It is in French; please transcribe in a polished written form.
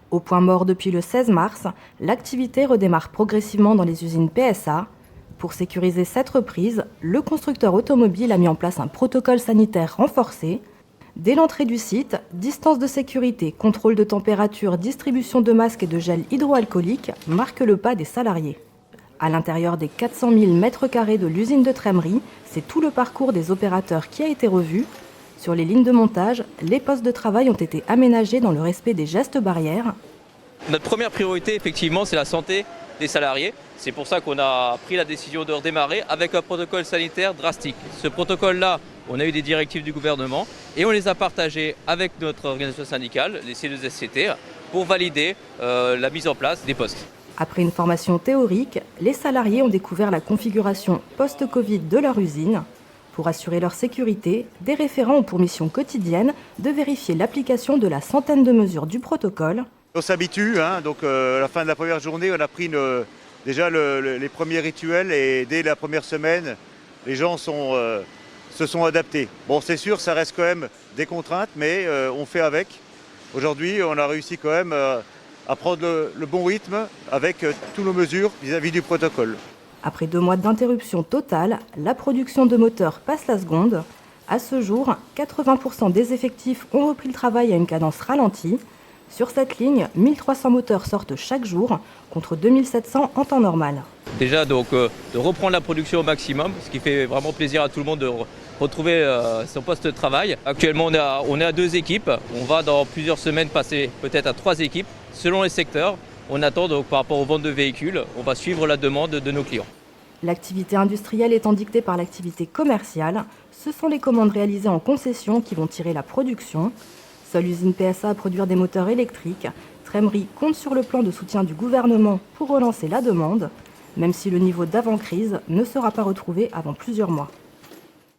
Au point mort depuis le 16 mars, l'activité redémarre progressivement dans les usines PSA. Pour sécuriser cette reprise, le constructeur automobile a mis en place un protocole sanitaire renforcé. Dès l'entrée du site, distance de sécurité, contrôle de température, distribution de masques et de gel hydroalcoolique marquent le pas des salariés. À l'intérieur des 400 000 m² de l'usine de Trémery, c'est tout le parcours des opérateurs qui a été revu. Sur les lignes de montage, les postes de travail ont été aménagés dans le respect des gestes barrières. Notre première priorité, effectivement, c'est la santé des salariés. C'est pour ça qu'on a pris la décision de redémarrer avec un protocole sanitaire drastique. Ce protocole-là, on a eu des directives du gouvernement et on les a partagées avec notre organisation syndicale, les C2SCT, pour valider la mise en place des postes. Après une formation théorique, les salariés ont découvert la configuration post-Covid de leur usine. Pour assurer leur sécurité, des référents ont pour mission quotidienne de vérifier l'application de la centaine de mesures du protocole. On s'habitue, donc à la fin de la première journée, on a pris déjà les premiers rituels et dès la première semaine, les gens se sont adaptés. Bon, c'est sûr, ça reste quand même des contraintes, mais on fait avec. Aujourd'hui, on a réussi quand même à prendre le bon rythme avec toutes nos mesures vis-à-vis du protocole. Après 2 mois d'interruption totale, la production de moteurs passe la seconde. À ce jour, 80% des effectifs ont repris le travail à une cadence ralentie. Sur cette ligne, 1300 moteurs sortent chaque jour, contre 2700 en temps normal. Déjà, donc, de reprendre la production au maximum, ce qui fait vraiment plaisir à tout le monde de retrouver son poste de travail. Actuellement, on est à 2 équipes. On va dans plusieurs semaines passer peut-être à 3 équipes, selon les secteurs. On attend donc par rapport aux ventes de véhicules, on va suivre la demande de nos clients. L'activité industrielle étant dictée par l'activité commerciale, ce sont les commandes réalisées en concession qui vont tirer la production. Seule usine PSA à produire des moteurs électriques, Trémery compte sur le plan de soutien du gouvernement pour relancer la demande, même si le niveau d'avant-crise ne sera pas retrouvé avant plusieurs mois.